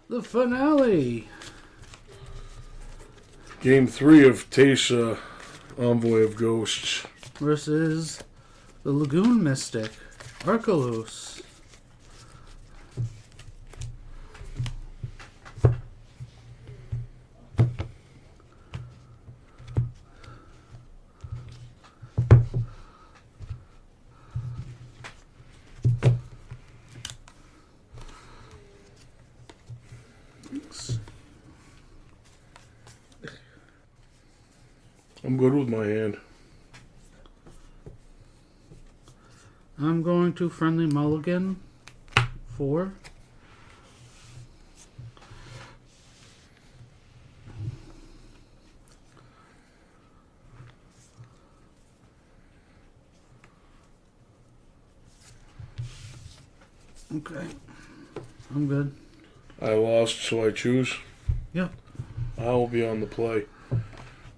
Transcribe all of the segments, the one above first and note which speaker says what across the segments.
Speaker 1: The finale.
Speaker 2: Game 3 of Teysa, Envoy of Ghosts.
Speaker 1: Versus the Lagoon Mystic, Archelos.
Speaker 2: I'm good with my hand.
Speaker 1: I'm going to friendly mulligan 4. Okay, I'm good.
Speaker 2: I lost, so I choose.
Speaker 1: Yep.
Speaker 2: I will be on the play.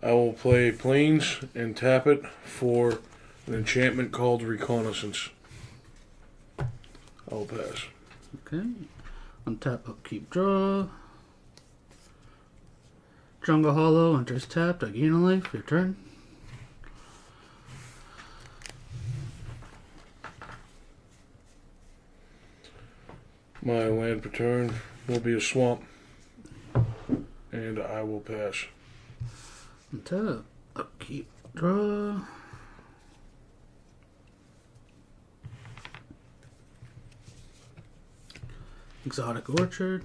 Speaker 2: I will play Plains and tap it for an enchantment called Reconnaissance. I'll pass.
Speaker 1: Okay. Untap, upkeep, draw. Jungle Hollow enters tapped. I gain a life. Your turn.
Speaker 2: My land per turn will be a swamp. And I will pass.
Speaker 1: Untap, upkeep, draw. Exotic Orchard.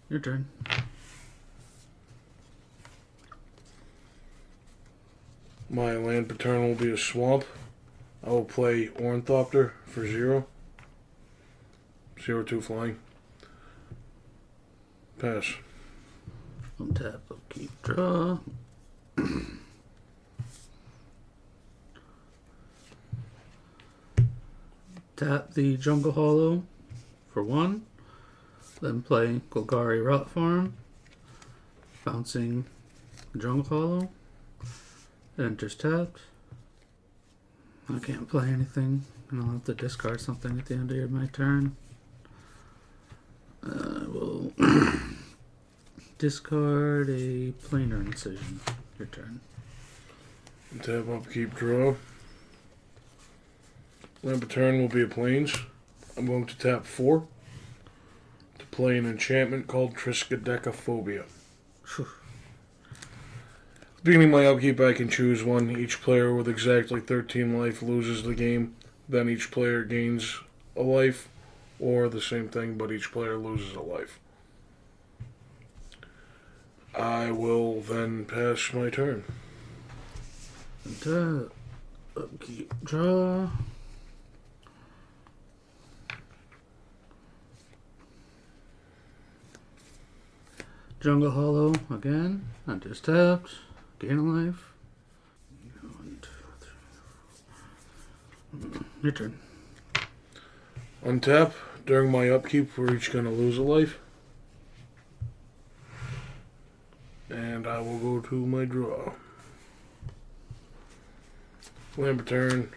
Speaker 1: Your turn.
Speaker 2: My land per turn will be a swamp. I will play Ornithopter for 0. 0/2 flying. Pass.
Speaker 1: Untap, upkeep, draw. Tap the Jungle Hollow for 1. Then play Golgari Rot Farm. Bouncing Jungle Hollow. It enters tapped. I can't play anything, and I'll have to discard something at the end of my turn. I will discard a Planar Incision. Your turn.
Speaker 2: Tap, upkeep, draw. Land per turn will be a Plains. I'm going to tap 4 to play an enchantment called Triskaidekaphobia. Beginning my upkeep, I can choose one. Each player with exactly 13 life loses the game. Then each player gains a life, or the same thing, but each player loses a life. I will then pass my turn.
Speaker 1: Tap, upkeep, draw. Jungle Hollow again. Enters tapped. Gain a life. 1, 2, 3. Your turn.
Speaker 2: Untap. During my upkeep, we're each going to lose a life. And I will go to my draw. Land per turn.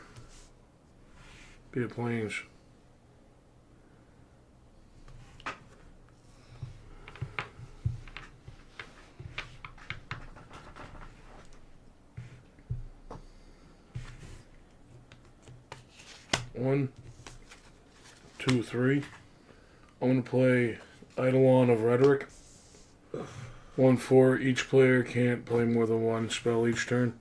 Speaker 2: Be a Plains. One, 2, 3. I'm going to play Eidolon of Rhetoric. 1/4. Each player can't play more than one spell each turn.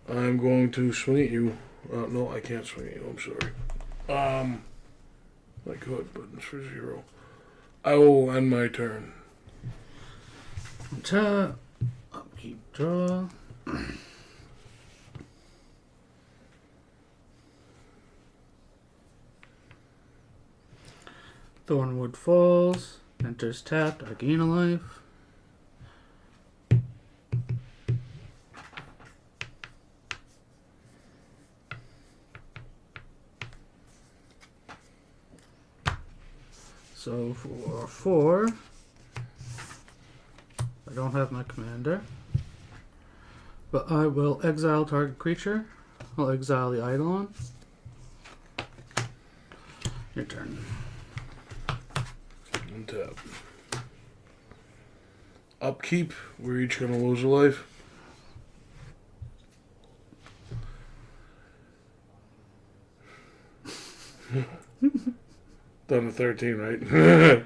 Speaker 2: I'm going to swing at you. No, I can't swing at you. I'm sorry. I could, but it's for 0. I will end my turn.
Speaker 1: Tap, upkeep, draw. Thornwood Falls. Enters tapped. I gain a life. So for 4, I don't have my commander, but I will exile target creature I'll exile the Eidolon. Your turn.
Speaker 2: Untap. Upkeep. We're each going to lose a life. Done to 13, right?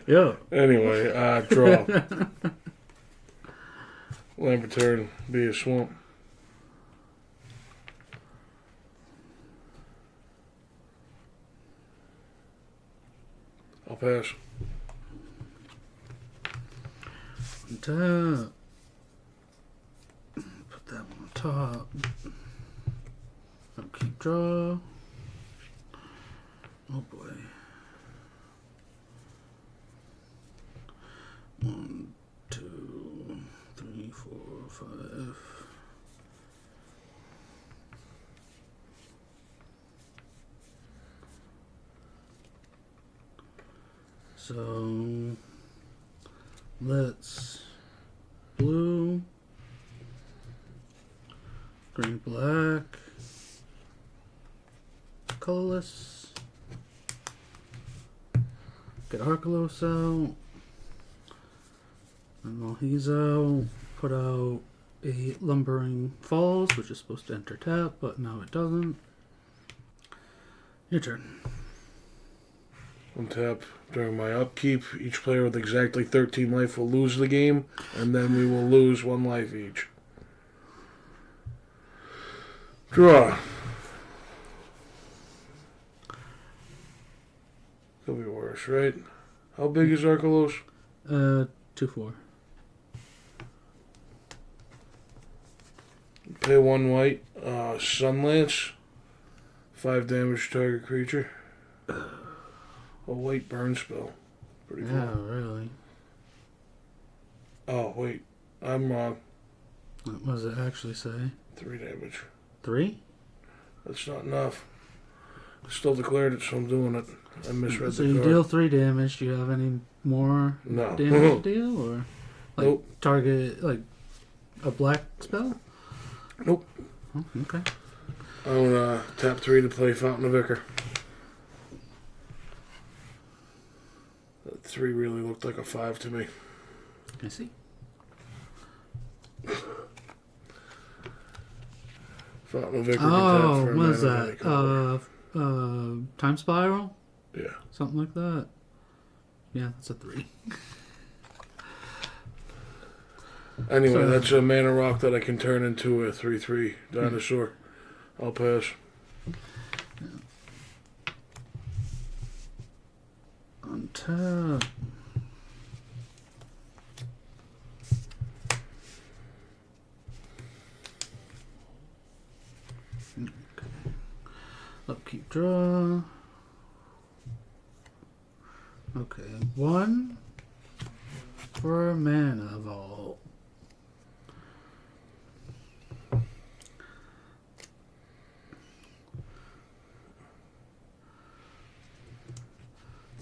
Speaker 1: Yeah.
Speaker 2: Anyway, draw. Land return. Be a swamp. I'll pass.
Speaker 1: Untap. Put that one on top. Upkeep, draw. Oh boy. 1, 2, 3, 4, 5. So let's blue, green, black, colorless. Get Archelos out. And while he's out, put out a Lumbering Falls, which is supposed to enter tap, but now it doesn't. Your turn.
Speaker 2: Untap. During my upkeep, each player with exactly 13 life will lose the game, and then we will lose 1 life each. Draw. Could be worse, right? How big is Archelos?
Speaker 1: 2/4.
Speaker 2: Pay 1 white. Sunlance. 5 damage to target creature. A white burn spell. Pretty cool.
Speaker 1: Yeah, really.
Speaker 2: Oh, wait. I'm wrong.
Speaker 1: What does it actually say?
Speaker 2: 3 damage.
Speaker 1: 3?
Speaker 2: That's not enough. I still declared it, so I'm doing it. I misread
Speaker 1: So
Speaker 2: the
Speaker 1: you
Speaker 2: card.
Speaker 1: deal 3 damage. Do you have any more
Speaker 2: No.
Speaker 1: damage to deal? Or like
Speaker 2: Nope.
Speaker 1: target like a black spell?
Speaker 2: Nope.
Speaker 1: Oh, okay.
Speaker 2: I'm gonna tap 3 to play Fountain of Ichor. That 3 really looked like a 5 to me.
Speaker 1: I see.
Speaker 2: Fountain of Ichor can tap
Speaker 1: Oh,
Speaker 2: for a
Speaker 1: what is
Speaker 2: mana of any color.
Speaker 1: that? Time Spiral?
Speaker 2: Yeah.
Speaker 1: Something like that. Yeah, that's a 3.
Speaker 2: Anyway,
Speaker 1: So-
Speaker 2: that's a mana rock that I can turn into a 3/3 dinosaur. I'll pass.
Speaker 1: Untap. Okay. Upkeep, draw. Okay, 1 for mana vault.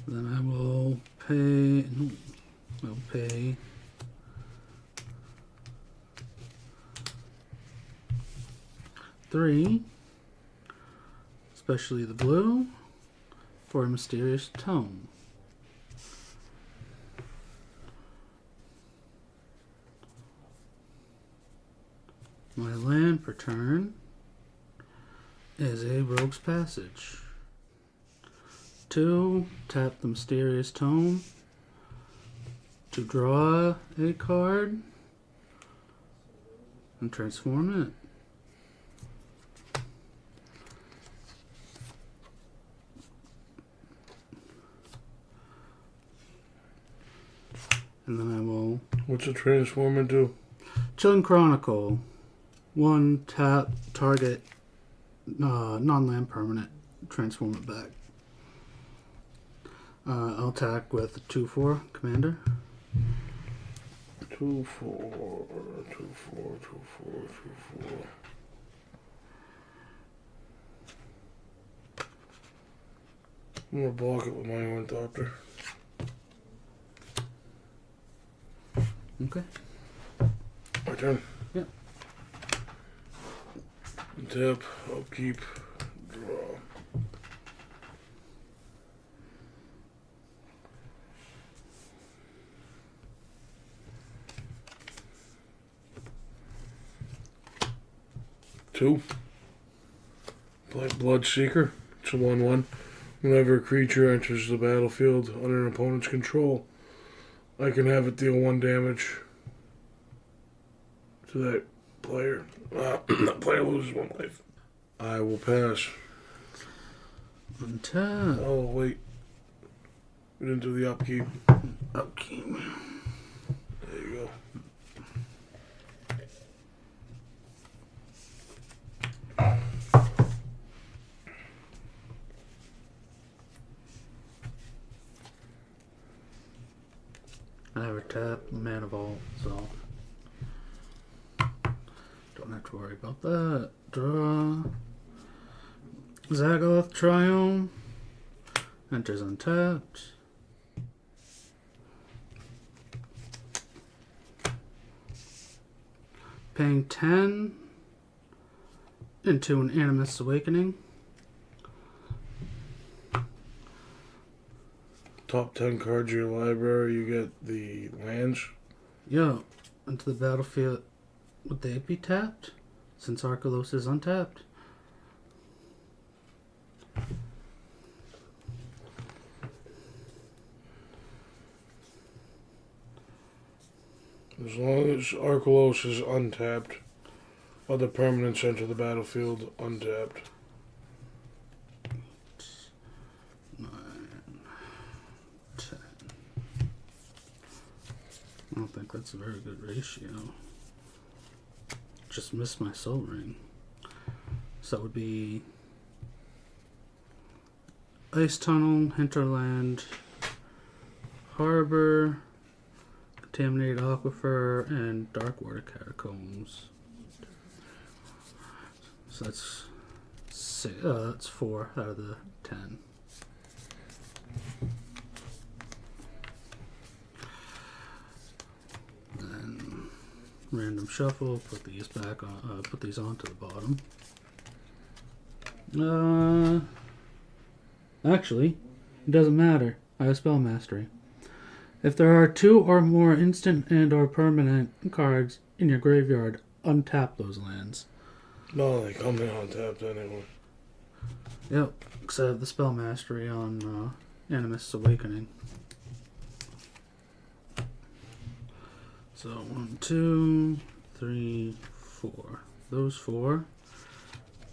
Speaker 1: Then I will pay. No, I'll pay. Three, especially the blue, for a mysterious tome. My land per turn is a Rogue's Passage. 2, tap the mysterious tome to draw a card and transform it. And then I will
Speaker 2: What's a transform into?
Speaker 1: Chilling Chronicle. 1, tap target non-land permanent, transform it back. I'll attack with 2/4 commander.
Speaker 2: 2/4, 2/4, 2/4, 2/4. I'm gonna block it with my Ornithopter.
Speaker 1: Okay.
Speaker 2: My turn.
Speaker 1: Yeah.
Speaker 2: Untap, upkeep, draw. Two. Play Bloodseeker. It's a 1/1. Whenever a creature enters the battlefield under an opponent's control, I can have it deal 1 damage to that player. That player loses 1 life. I will pass.
Speaker 1: Untap.
Speaker 2: Oh, wait. We didn't do the upkeep.
Speaker 1: Upkeep.
Speaker 2: There you go.
Speaker 1: I never tap Mana Vault, so don't have to worry about that. Draw. Zagoth Triome. Enters untapped. Paying 10 into an Animist's Awakening.
Speaker 2: Top 10 cards of your library, you get the lands.
Speaker 1: Yeah, into the battlefield. Would they be tapped? Since Archelos is untapped?
Speaker 2: As long as Archelos is untapped, other permanents enter the battlefield untapped.
Speaker 1: 9, 10. I don't think that's a very good ratio. Just missed my Soul Ring. So that would be Ice Tunnel, Hinterland, Harbor, Contaminated Aquifer, and Darkwater Catacombs. So that's 4 out of the 10. Then random shuffle. Put these back on. Put these onto the bottom. Actually, it doesn't matter. I have Spell Mastery. If there are 2 or more instant and or permanent cards in your graveyard, untap those lands.
Speaker 2: No, they come in untapped anyway.
Speaker 1: Yep, because I have the Spell Mastery on Animist's Awakening. So 1, 2, 3, 4. Those 4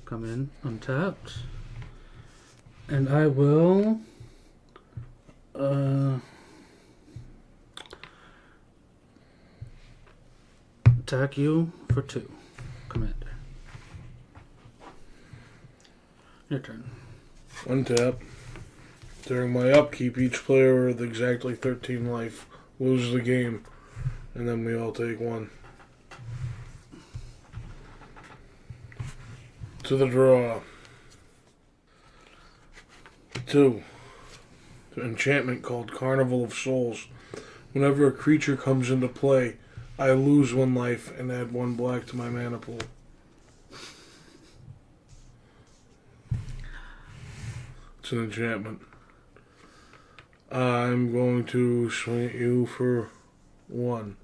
Speaker 1: come in untapped. And I will attack you for 2, Commander. Your turn.
Speaker 2: Untap. During my upkeep, each player with exactly 13 life loses the game, and then we all take 1. To the draw. 2. An enchantment called Carnival of Souls. Whenever a creature comes into play, I lose 1 life and add 1 black to my mana pool. It's an enchantment. I'm going to swing at you for 1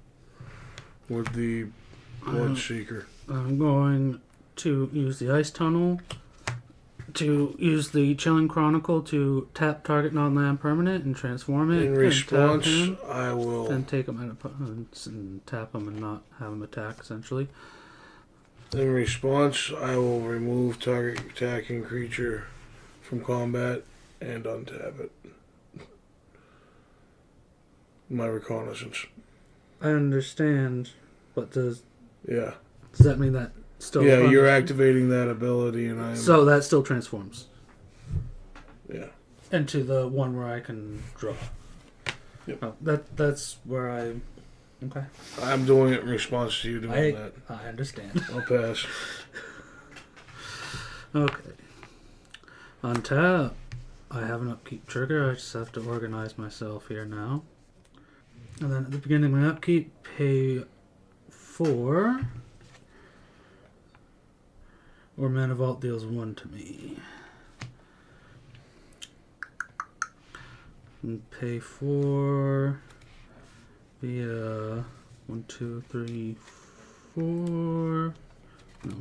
Speaker 2: with the Bloodseeker.
Speaker 1: I'm going to use the Ice Tunnel to use the Chilling Chronicle to tap target non-land permanent and transform it.
Speaker 2: In response,
Speaker 1: and tap him,
Speaker 2: I will...
Speaker 1: and take him and tap him and not have him attack, essentially.
Speaker 2: In response, I will remove target attacking creature from combat and untap it. My reconnaissance.
Speaker 1: I understand, but does
Speaker 2: Yeah.
Speaker 1: that mean that still...
Speaker 2: Yeah, you're activating that ability, and I'm...
Speaker 1: So that still transforms
Speaker 2: Yeah.
Speaker 1: into the one where I can draw.
Speaker 2: Yep.
Speaker 1: Oh, that's where I... Okay.
Speaker 2: I'm doing it in response to you doing that.
Speaker 1: I understand.
Speaker 2: I'll pass.
Speaker 1: Okay. Untap. I have an upkeep trigger. I just have to organize myself here now. And then at the beginning of my upkeep, pay 4. Or Mana Vault deals 1 to me. And pay 4 via 1, 2, 3, 4. No.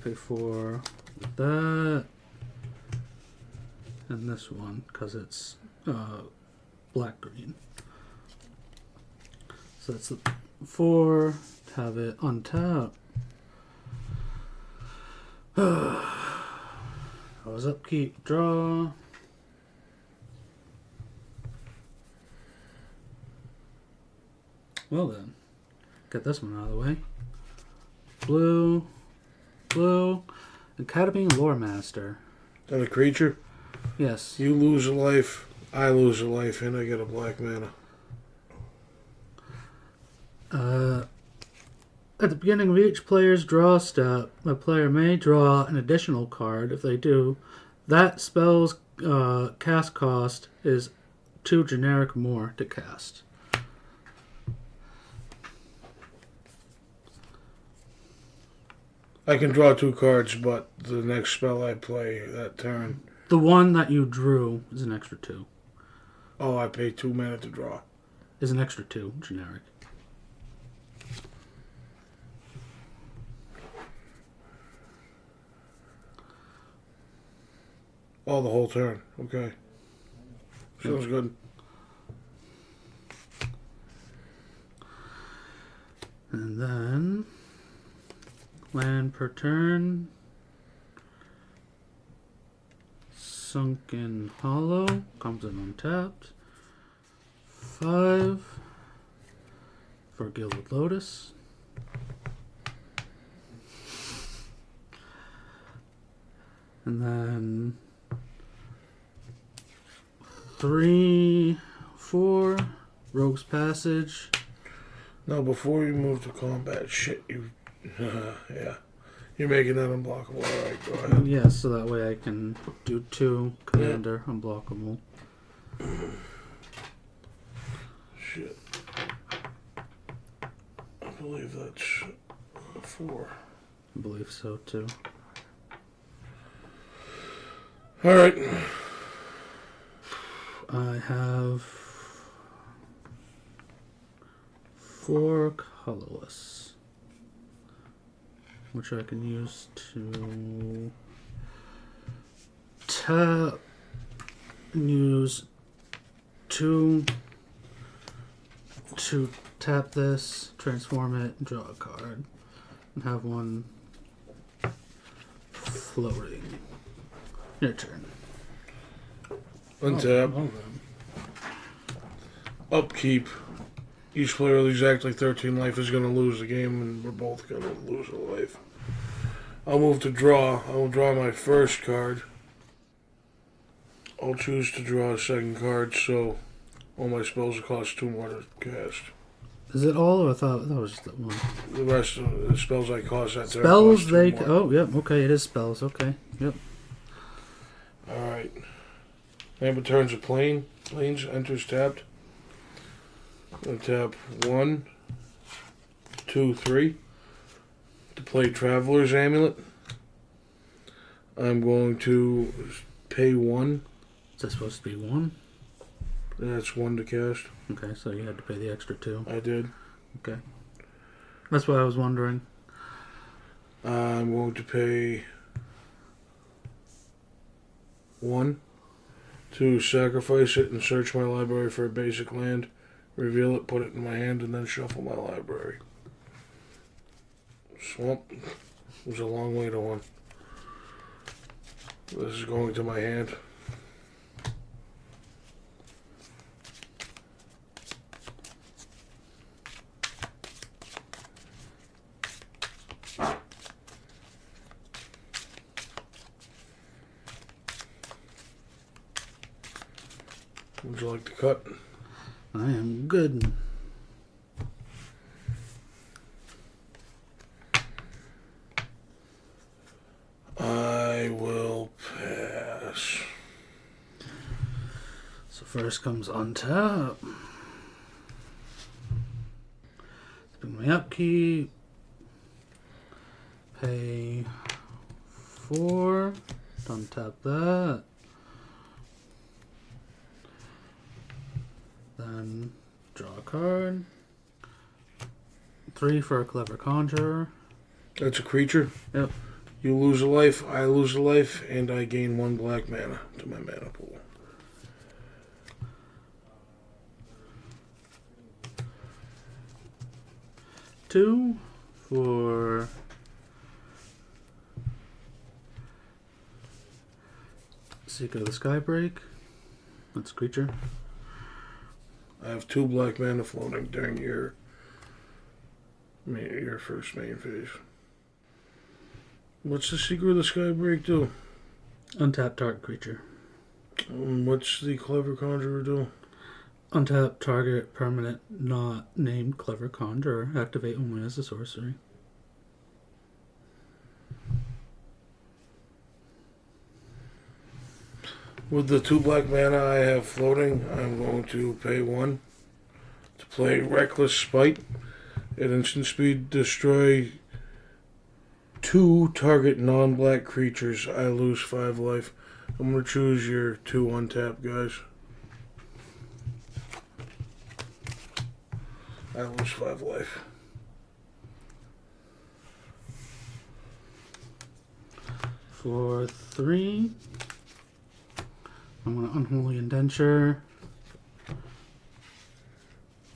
Speaker 1: Pay 4 with that. And this one, because it's black green. So that's 4. Have it untap. I was upkeep, draw. Well then, get this one out of the way. Blue, Academy Lore Master.
Speaker 2: Is that a creature?
Speaker 1: Yes.
Speaker 2: You lose a life, I lose a life, and I get a black mana.
Speaker 1: At the beginning of each player's draw step, a player may draw an additional card. If they do, that spell's cast cost is 2 generic more to cast.
Speaker 2: I can draw 2 cards, but the next spell I play that turn...
Speaker 1: The one that you drew is an extra 2.
Speaker 2: Oh, I pay 2 mana to draw.
Speaker 1: Is an extra 2 generic.
Speaker 2: Oh, the whole turn. Okay. Sounds good.
Speaker 1: And then land per turn. Sunken Hollow comes in untapped. 5 for Gilded Lotus. And then 3, 4 Rogue's Passage.
Speaker 2: Now, before you move to combat, shit, you... yeah. You're making that unblockable. Alright, go ahead.
Speaker 1: Yeah, so that way I can do 2 Commander unblockable.
Speaker 2: Shit. I believe that's 4.
Speaker 1: I believe so too.
Speaker 2: Alright.
Speaker 1: I have 4 colorless, which I can use to tap and use 2 to tap this, transform it, draw a card, and have 1 floating. Your turn.
Speaker 2: Untap.
Speaker 1: Oh,
Speaker 2: Upkeep. Each player with exactly 13 life is going to lose the game, and we're both going to lose a life. I'll move to draw. I will draw my first card. I'll choose to draw a second card, so all my spells cost 2 more to cast.
Speaker 1: Is it all, or I thought that was just that one?
Speaker 2: The rest of the spells I cost that turn
Speaker 1: Spells,
Speaker 2: cost 2
Speaker 1: they...
Speaker 2: more.
Speaker 1: Oh, yep, okay, it is spells, okay, yep.
Speaker 2: Alright. Name returns a plane. Planes enters tapped. I'm gonna tap 1, 2, 3 to play Traveler's Amulet. I'm going to pay 1.
Speaker 1: Is that supposed to be 1?
Speaker 2: That's 1 to cast.
Speaker 1: Okay, so you had to pay the extra 2.
Speaker 2: I did.
Speaker 1: Okay. That's what I was wondering.
Speaker 2: I'm going to pay 1 to sacrifice it and search my library for a basic land, reveal it, put it in my hand, and then shuffle my library. Swamp. It was a long way to 1. This is going to my hand. Would you like to cut?
Speaker 1: I am good.
Speaker 2: I will pass.
Speaker 1: So first comes untap. Spin my upkeep. Pay 4. Untap that. Then draw a card. 3 for a Clever Conjurer.
Speaker 2: That's a creature.
Speaker 1: Yep.
Speaker 2: You lose a life, I lose a life, and I gain 1 black mana to my mana pool.
Speaker 1: Two for Seeker of the Skybreak. That's a creature.
Speaker 2: I have 2 black mana floating during your first main phase. What's the Secret of the Skybreak do?
Speaker 1: Untap target creature.
Speaker 2: What's the Clever Conjurer do?
Speaker 1: Untap target permanent not named Clever Conjurer. Activate only as a sorcery.
Speaker 2: With the 2 black mana I have floating, I'm going to pay 1 to play Reckless Spite. At instant speed, destroy 2 target non-black creatures. I lose 5 life. I'm going to choose your 2 untap guys. I lose 5 life.
Speaker 1: For 3, I'm going to Unholy Indenture.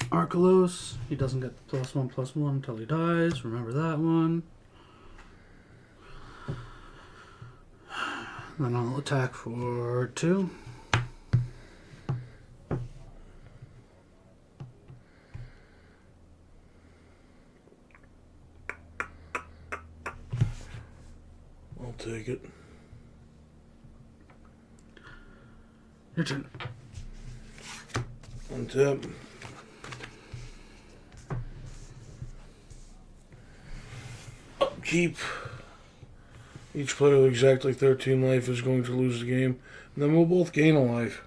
Speaker 1: Archelos, he doesn't get +1/+1 until he dies. Remember that one. Then I'll attack for 2.
Speaker 2: I'll take it.
Speaker 1: Your turn.
Speaker 2: Untap. Upkeep. Each player with exactly 13 life is going to lose the game. And then we'll both gain a life.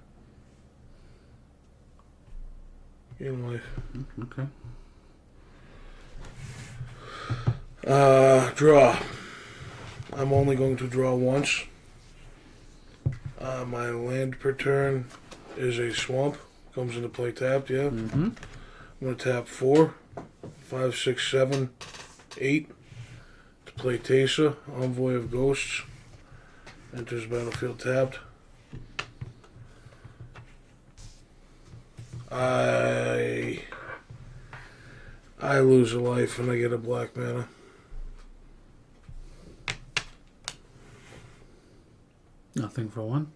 Speaker 2: Gain a life.
Speaker 1: Okay.
Speaker 2: Draw. I'm only going to draw once. My land per turn is a swamp. Comes into play tapped, yeah?
Speaker 1: Mm-hmm.
Speaker 2: I'm going to tap 4, 5, 6, 7, 8 to play Teysa, Envoy of Ghosts. Enters battlefield tapped. I lose a life and I get a black mana.
Speaker 1: Nothing for 1.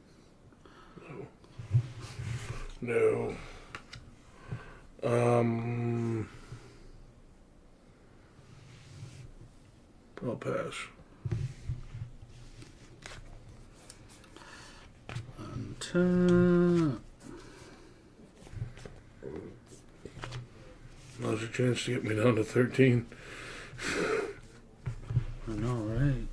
Speaker 2: No. I'll pass. Now's your chance to get me down to 13.
Speaker 1: I know, right?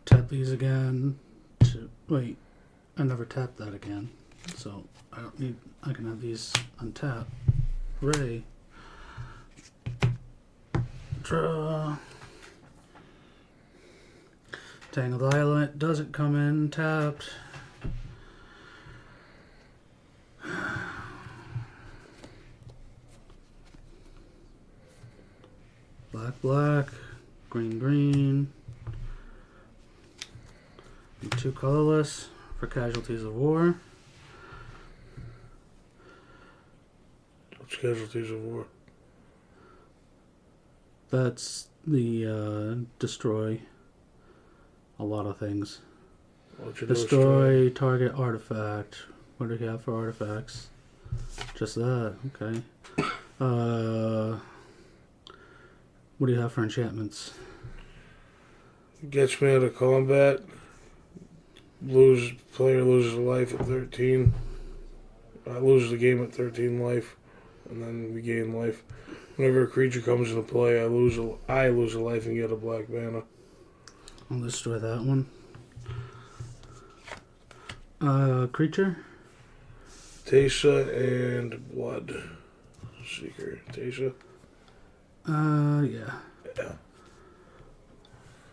Speaker 1: Tap these again. Wait, I never tapped that again, so I don't need. I can have these untapped. Ray. Draw. Tangled Island doesn't come in tapped. Black, black, green, green. And 2 colorless for Casualties of War.
Speaker 2: What's Casualties of War?
Speaker 1: That's the destroy a lot of things.
Speaker 2: What you
Speaker 1: Destroy target artifact. What do you have for artifacts? Just that, okay. What do you have for enchantments?
Speaker 2: Gets me out of combat. Player loses a life at 13. I lose the game at 13 life, and then we gain life. Whenever a creature comes into play, I lose a life and get a black mana.
Speaker 1: I'll destroy that one. Creature?
Speaker 2: Teysa and Blood. Seeker. Teysa.
Speaker 1: Yeah.
Speaker 2: Yeah.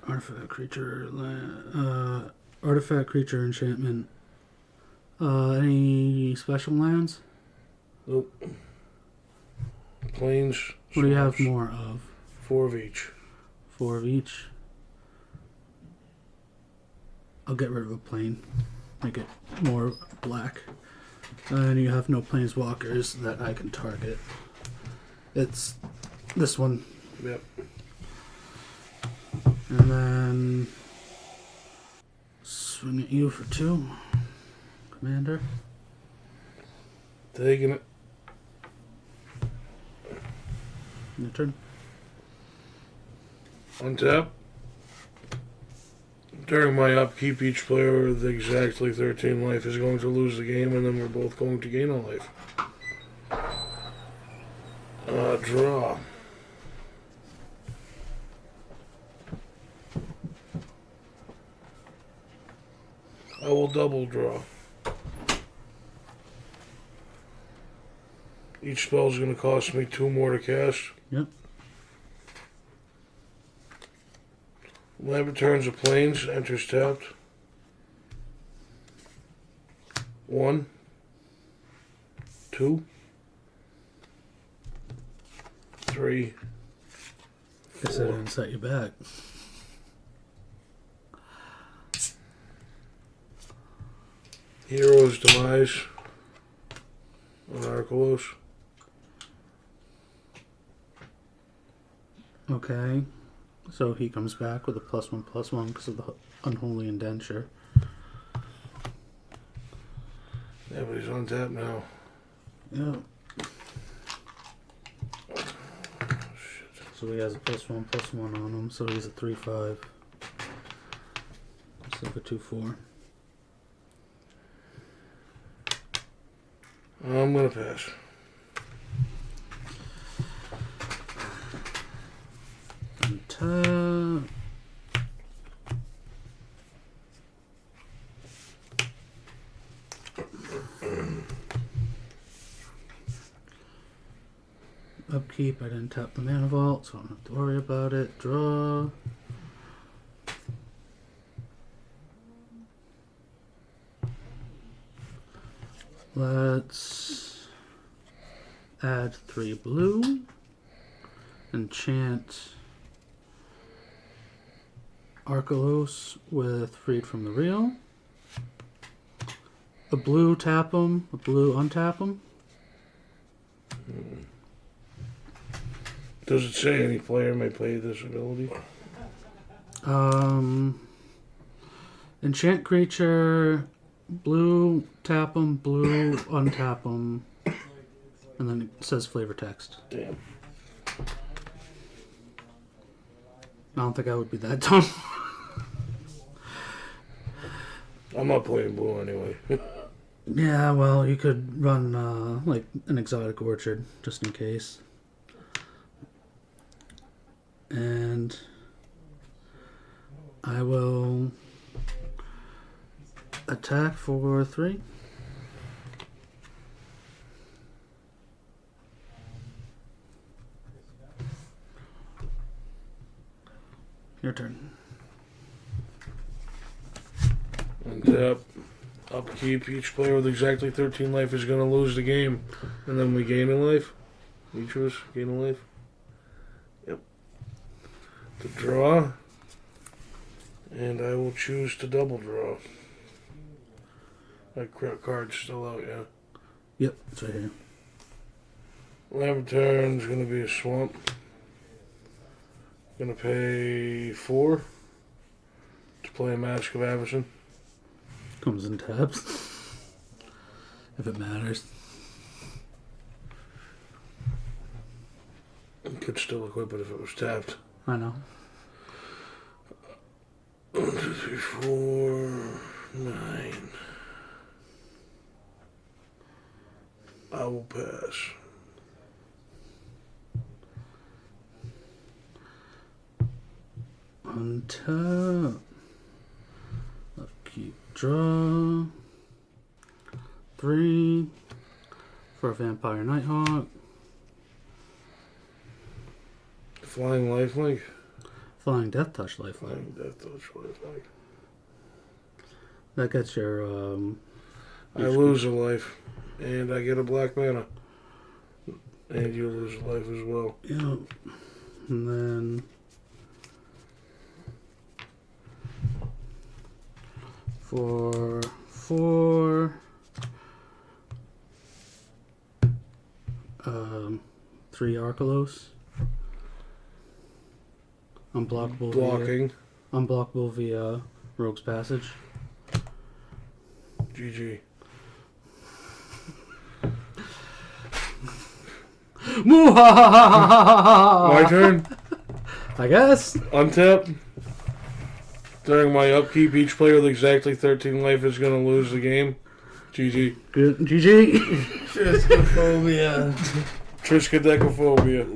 Speaker 1: Artifact creature, artifact creature enchantment. Any special lands?
Speaker 2: Nope. Planes.
Speaker 1: What do you have
Speaker 2: swamps.
Speaker 1: more of?
Speaker 2: 4 of each.
Speaker 1: 4 of each. I'll get rid of a plane. Make it more black. And you have no planeswalkers that I can target. It's this one.
Speaker 2: Yep.
Speaker 1: And then swing at you for 2. Commander.
Speaker 2: Taking it.
Speaker 1: Your turn.
Speaker 2: Untap. During my upkeep, each player with exactly 13 life is going to lose the game, and then we're both going to gain a life. Draw. I will double draw. Each spell is going to cost me 2 more to cast.
Speaker 1: Yep.
Speaker 2: Land returns of planes, enters tapped. 1, 2, 3.
Speaker 1: Guess I didn't set you back.
Speaker 2: Hero's Demise on Archelos.
Speaker 1: Okay. So he comes back with a +1/+1 because of the unholy indenture.
Speaker 2: Yeah, but he's on tap now.
Speaker 1: Yeah. So he has a +1/+1 on him, so he's a 3/5. Instead of a 2/4.
Speaker 2: I'm going to pass.
Speaker 1: Untap. Upkeep, I didn't tap the mana vault, so I don't have to worry about it. Draw. Let's add 3 blue. Enchant Archelos with Freed from the Real. A blue tap him, a blue untap him.
Speaker 2: Does it say any player may play this ability?
Speaker 1: Enchant creature, blue tap him, blue untap him, and then it says flavor text.
Speaker 2: Damn.
Speaker 1: I don't think I would be that dumb.
Speaker 2: I'm not playing blue anyway.
Speaker 1: Yeah, well, you could run like an exotic orchard just in case. And I will attack for 3. Your turn.
Speaker 2: Untap. Upkeep. Each player with exactly 13 life is going to lose the game. And then we gain a life. Each of us gain a life. Yep. To draw. And I will choose to double draw. That card's still out, yeah.
Speaker 1: Yep, it's right here.
Speaker 2: Land return's going to be a swamp. Going to pay 4 to play a Mask of Avacyn.
Speaker 1: Comes in tabs. If it matters.
Speaker 2: Could still equip it if it was tapped.
Speaker 1: I know.
Speaker 2: 1, 2, 3, 4, 9. I will pass.
Speaker 1: Untap. Upkeep. Draw. 3 for a Vampire Nighthawk.
Speaker 2: Flying lifelink.
Speaker 1: Flying Death Touch lifelink.
Speaker 2: Flying death touch lifelink.
Speaker 1: That gets your.
Speaker 2: I lose a life, and I get a black mana, and you lose a life as well.
Speaker 1: Yeah. And then. For 4. 3 Archelos. Unblockable.
Speaker 2: Blocking.
Speaker 1: Unblockable via Rogue's Passage.
Speaker 2: GG. My turn.
Speaker 1: I guess.
Speaker 2: Untap. During my upkeep, each player with exactly 13 life is going to lose the game. GG.
Speaker 1: Good. GG.
Speaker 3: Triskaphobia.
Speaker 2: Triskaidekaphobia.